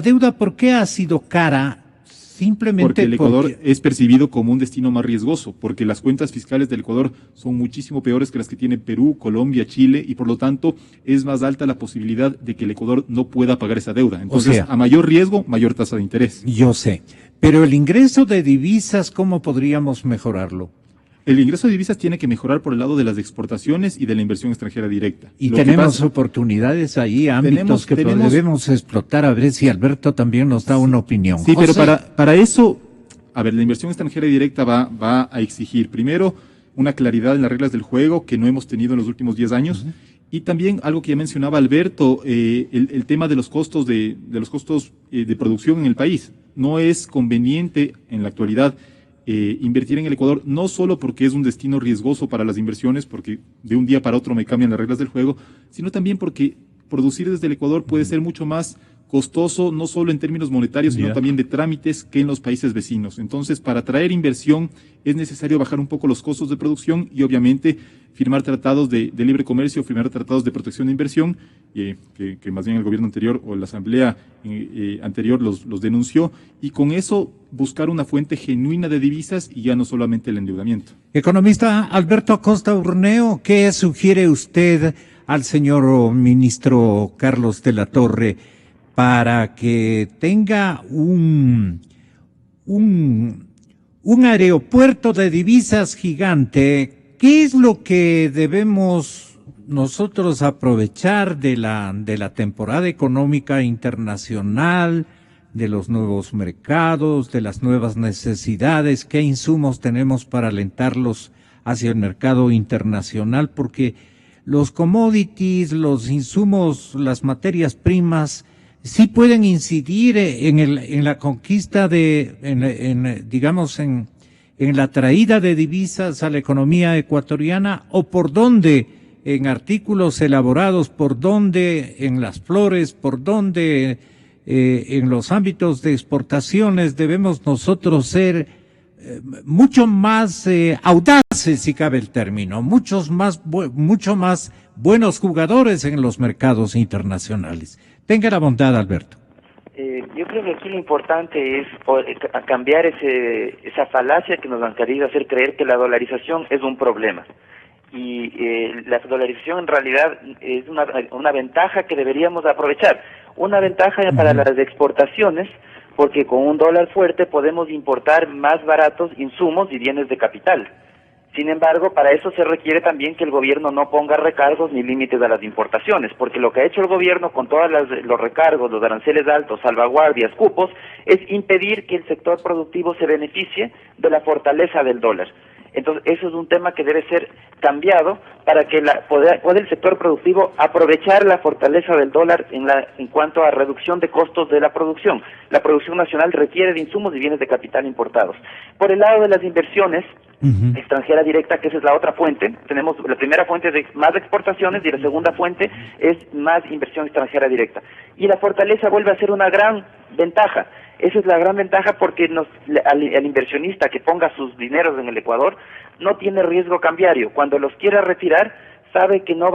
deuda, ¿por qué ha sido cara? Simplemente porque el Ecuador es percibido como un destino más riesgoso, porque las cuentas fiscales del Ecuador son muchísimo peores que las que tiene Perú, Colombia, Chile, y por lo tanto es más alta la posibilidad de que el Ecuador no pueda pagar esa deuda. Entonces, a mayor riesgo, mayor tasa de interés. Yo sé, pero el ingreso de divisas, ¿cómo podríamos mejorarlo? El ingreso de divisas tiene que mejorar por el lado de las exportaciones y de la inversión extranjera directa. Y tenemos oportunidades ahí, ámbitos que debemos explotar, a ver si Alberto también nos da una opinión. Sí, José. Pero para eso, a ver, la inversión extranjera directa va a exigir, primero, una claridad en las reglas del juego que no hemos tenido en los últimos 10 años, y también algo que ya mencionaba Alberto, el tema de los costos de producción en el país. No es conveniente en la actualidad invertir en el Ecuador, no solo porque es un destino riesgoso para las inversiones, porque de un día para otro me cambian las reglas del juego, sino también porque producir desde el Ecuador puede ser mucho más costoso, no solo en términos monetarios, sino también de trámites que en los países vecinos. Entonces, para atraer inversión es necesario bajar un poco los costos de producción y obviamente firmar tratados de libre comercio, firmar tratados de protección de inversión, que más bien el gobierno anterior o la asamblea anterior los denunció, y con eso buscar una fuente genuina de divisas y ya no solamente el endeudamiento. Economista Alberto Acosta Urneo, ¿qué sugiere usted al señor ministro Carlos de la Torre para que tenga un aeropuerto de divisas gigante? ¿Qué es lo que debemos nosotros aprovechar de la temporada económica internacional, de los nuevos mercados, de las nuevas necesidades? ¿Qué insumos tenemos para alentarlos hacia el mercado internacional? Porque los commodities, los insumos, las materias primas, sí pueden incidir en la conquista en la traída de divisas a la economía ecuatoriana, o por dónde, en artículos elaborados, por dónde, en las flores, por dónde, en los ámbitos de exportaciones debemos nosotros ser mucho más audaces, si cabe el término, mucho más buenos jugadores en los mercados internacionales. Tenga la bondad, Alberto. Yo creo que aquí lo importante es cambiar esa falacia que nos han querido hacer creer que la dolarización es un problema. Y la dolarización en realidad es una ventaja que deberíamos aprovechar. Una ventaja para las exportaciones, porque con un dólar fuerte podemos importar más baratos insumos y bienes de capital. Sin embargo, para eso se requiere también que el gobierno no ponga recargos ni límites a las importaciones, porque lo que ha hecho el gobierno con todos los recargos, los aranceles altos, salvaguardias, cupos, es impedir que el sector productivo se beneficie de la fortaleza del dólar. Entonces, eso es un tema que debe ser cambiado para que pueda el sector productivo aprovechar la fortaleza del dólar en cuanto a reducción de costos de la producción. La producción nacional requiere de insumos y bienes de capital importados. Por el lado de las inversiones extranjera directa, que esa es la otra fuente, tenemos la primera fuente de más exportaciones y la segunda fuente es más inversión extranjera directa. Y la fortaleza vuelve a ser una gran ventaja. Esa es la gran ventaja porque al inversionista que ponga sus dineros en el Ecuador no tiene riesgo cambiario. Cuando los quiera retirar, sabe que no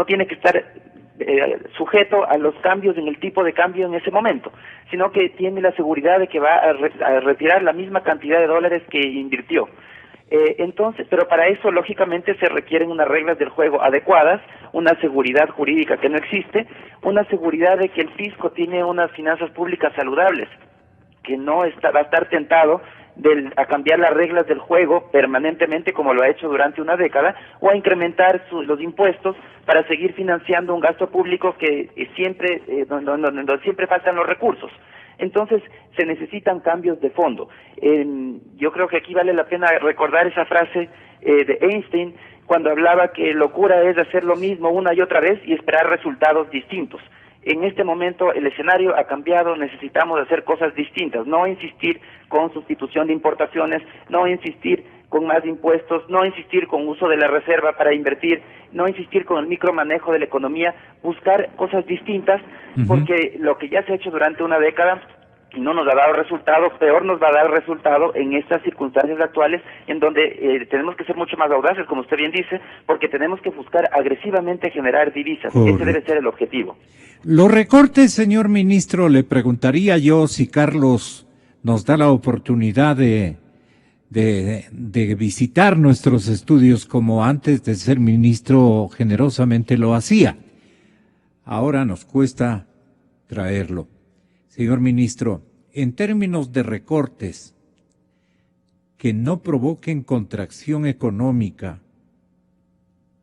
tiene que estar sujeto a los cambios en el tipo de cambio en ese momento, sino que tiene la seguridad de que va a retirar la misma cantidad de dólares que invirtió. Entonces, pero para eso lógicamente se requieren unas reglas del juego adecuadas, una seguridad jurídica que no existe, una seguridad de que el fisco tiene unas finanzas públicas saludables, que no va a estar tentado a cambiar las reglas del juego permanentemente como lo ha hecho durante una década, o a incrementar los impuestos para seguir financiando un gasto público que siempre donde siempre faltan los recursos. Entonces se necesitan cambios de fondo. Yo creo que aquí vale la pena recordar esa frase de Einstein cuando hablaba que locura es hacer lo mismo una y otra vez y esperar resultados distintos. En este momento el escenario ha cambiado, necesitamos hacer cosas distintas, no insistir con sustitución de importaciones, no insistir con más impuestos, no insistir con uso de la reserva para invertir, no insistir con el micromanejo de la economía, buscar cosas distintas, porque lo que ya se ha hecho durante una década y no nos ha dado resultado, peor nos va a dar resultado en estas circunstancias actuales, en donde tenemos que ser mucho más audaces, como usted bien dice, porque tenemos que buscar agresivamente generar divisas. Correcto. Ese debe ser el objetivo. Los recortes, señor ministro, le preguntaría yo si Carlos nos da la oportunidad de visitar nuestros estudios como antes de ser ministro generosamente lo hacía. Ahora nos cuesta traerlo. Señor ministro, en términos de recortes que no provoquen contracción económica,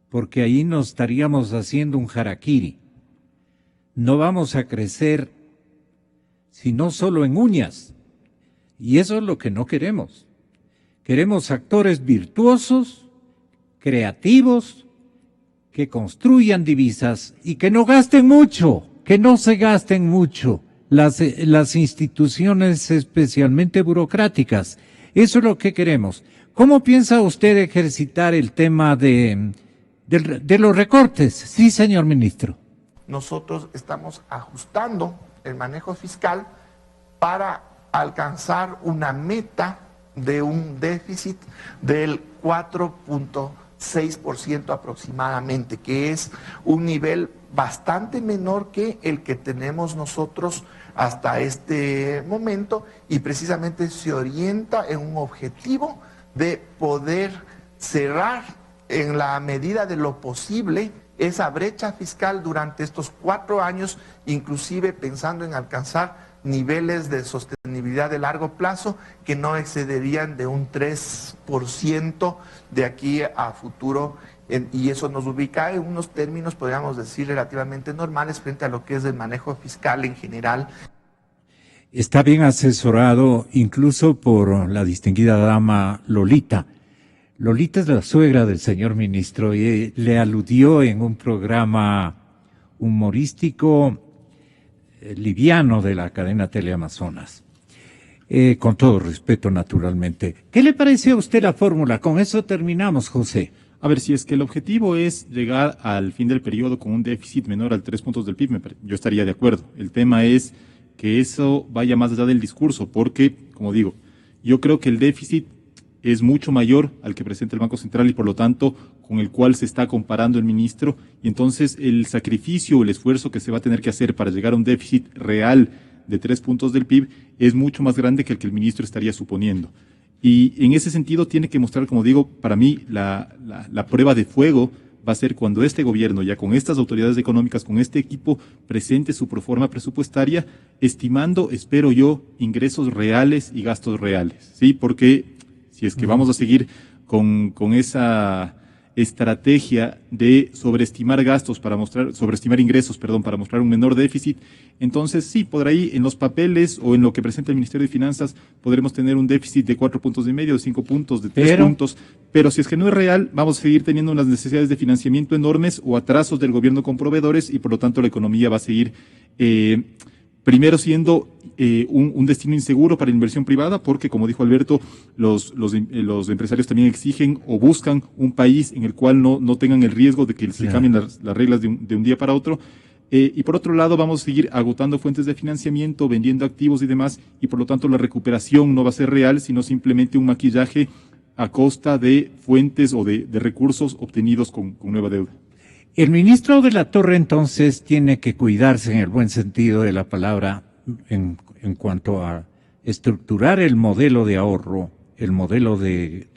porque ahí nos estaríamos haciendo un harakiri. No vamos a crecer sino solo en uñas, y eso es lo que no queremos. Queremos actores virtuosos, creativos, que construyan divisas y que no gasten mucho, que no se gasten mucho las instituciones especialmente burocráticas. Eso es lo que queremos. ¿Cómo piensa usted ejercitar el tema de los recortes? Sí, señor ministro. Nosotros estamos ajustando el manejo fiscal para alcanzar una meta de un déficit del 4.6% aproximadamente, que es un nivel bastante menor que el que tenemos nosotros hasta este momento, y precisamente se orienta en un objetivo de poder cerrar en la medida de lo posible esa brecha fiscal durante estos 4 años, inclusive pensando en alcanzar niveles de sostenibilidad de largo plazo que no excederían de un 3% de aquí a futuro, y eso nos ubica en unos términos, podríamos decir, relativamente normales frente a lo que es el manejo fiscal en general. Está bien asesorado incluso por la distinguida dama Lolita. Lolita es la suegra del señor ministro y le aludió en un programa humorístico liviano de la cadena Teleamazonas. Con todo respeto, naturalmente. ¿Qué le parece a usted la fórmula? Con eso terminamos, José. A ver, si es que el objetivo es llegar al fin del periodo con un déficit menor al 3 puntos del PIB, yo estaría de acuerdo. El tema es que eso vaya más allá del discurso, porque, como digo, yo creo que el déficit es mucho mayor al que presenta el Banco Central y por lo tanto con el cual se está comparando el ministro, y entonces el sacrificio o el esfuerzo que se va a tener que hacer para llegar a un déficit real de 3 puntos del PIB es mucho más grande que el que el ministro estaría suponiendo. Y en ese sentido tiene que mostrar, como digo, para mí la prueba de fuego va a ser cuando este gobierno, ya con estas autoridades económicas, con este equipo, presente su proforma presupuestaria, estimando, espero yo, ingresos reales y gastos reales, ¿sí? Porque si es que vamos a seguir con esa estrategia de sobreestimar ingresos, para mostrar un menor déficit, entonces sí, por ahí en los papeles o en lo que presenta el Ministerio de Finanzas podremos tener un déficit de 4 puntos y medio, de 5 puntos, de 3 puntos, pero si es que no es real, vamos a seguir teniendo unas necesidades de financiamiento enormes o atrasos del gobierno con proveedores y por lo tanto la economía va a seguir primero siendo un destino inseguro para la inversión privada, porque como dijo Alberto, los empresarios también exigen o buscan un país en el cual no tengan el riesgo de que se cambien las reglas de un día para otro. Y por otro lado vamos a seguir agotando fuentes de financiamiento, vendiendo activos y demás, y por lo tanto la recuperación no va a ser real, sino simplemente un maquillaje a costa de fuentes o de recursos obtenidos con nueva deuda. El ministro de la Torre entonces tiene que cuidarse en el buen sentido de la palabra en cuanto a estructurar el modelo de ahorro, el modelo de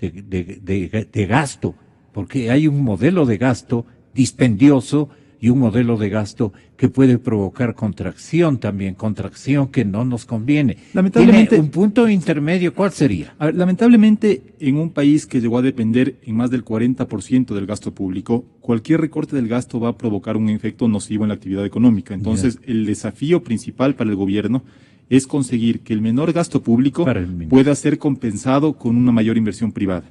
gasto, porque hay un modelo de gasto dispendioso y un modelo de gasto que puede provocar contracción también, contracción que no nos conviene. Lamentablemente, ¿Tiene un punto intermedio? ¿Cuál sería? A ver, lamentablemente, en un país que llegó a depender en más del 40% del gasto público, cualquier recorte del gasto va a provocar un efecto nocivo en la actividad económica. Entonces, el desafío principal para el gobierno es conseguir que el menor gasto público pueda ser compensado con una mayor inversión privada.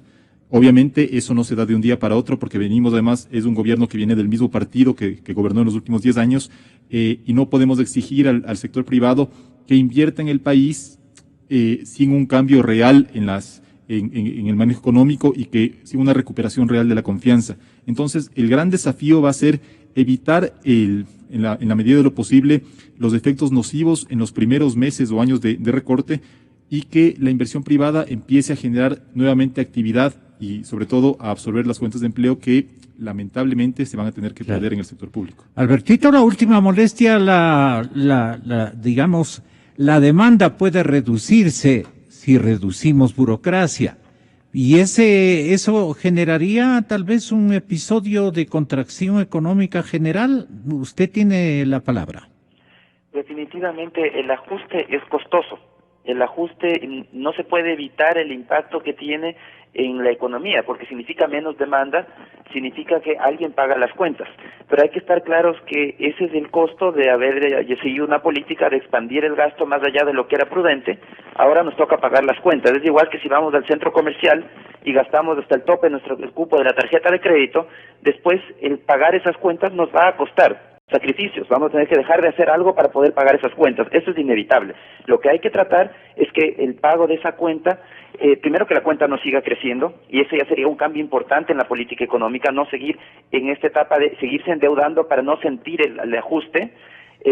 Obviamente eso no se da de un día para otro porque venimos además, es un gobierno que viene del mismo partido que gobernó en los últimos 10 años y no podemos exigir al sector privado que invierta en el país sin un cambio real en el manejo económico y que sin una recuperación real de la confianza. Entonces el gran desafío va a ser evitar en la medida de lo posible los efectos nocivos en los primeros meses o años de recorte y que la inversión privada empiece a generar nuevamente actividad y sobre todo a absorber las fuentes de empleo que lamentablemente se van a tener que perder en el sector público. Albertito, la última molestia, digamos, la demanda puede reducirse si reducimos burocracia. Y eso generaría tal vez un episodio de contracción económica general. Usted tiene la palabra. Definitivamente el ajuste es costoso. El ajuste no se puede evitar el impacto que tiene en la economía, porque significa menos demanda, significa que alguien paga las cuentas. Pero hay que estar claros que ese es el costo de haber seguido una política de expandir el gasto más allá de lo que era prudente. Ahora nos toca pagar las cuentas. Es igual que si vamos al centro comercial y gastamos hasta el tope el cupo de la tarjeta de crédito, después el pagar esas cuentas nos va a costar sacrificios, vamos a tener que dejar de hacer algo para poder pagar esas cuentas, eso es inevitable. Lo que hay que tratar es que el pago de esa cuenta, primero que la cuenta no siga creciendo, y ese ya sería un cambio importante en la política económica, no seguir en esta etapa de seguirse endeudando para no sentir el ajuste,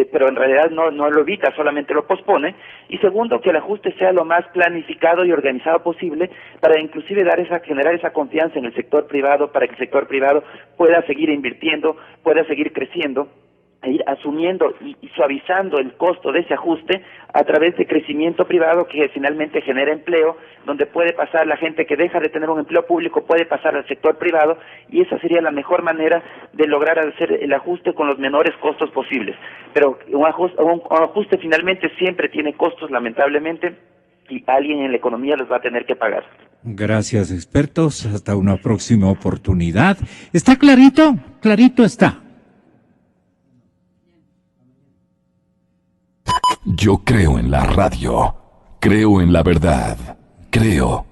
pero en realidad no lo evita, solamente lo pospone. Y segundo, que el ajuste sea lo más planificado y organizado posible para inclusive generar esa confianza en el sector privado, para que el sector privado pueda seguir invirtiendo, pueda seguir creciendo, e ir asumiendo y suavizando el costo de ese ajuste a través de crecimiento privado que finalmente genera empleo, donde puede pasar la gente que deja de tener un empleo público, puede pasar al sector privado, y esa sería la mejor manera de lograr hacer el ajuste con los menores costos posibles. Pero un ajuste finalmente siempre tiene costos, lamentablemente, y alguien en la economía los va a tener que pagar. Gracias, expertos. Hasta una próxima oportunidad. ¿Está clarito? Clarito está. Yo creo en la radio, creo en la verdad, creo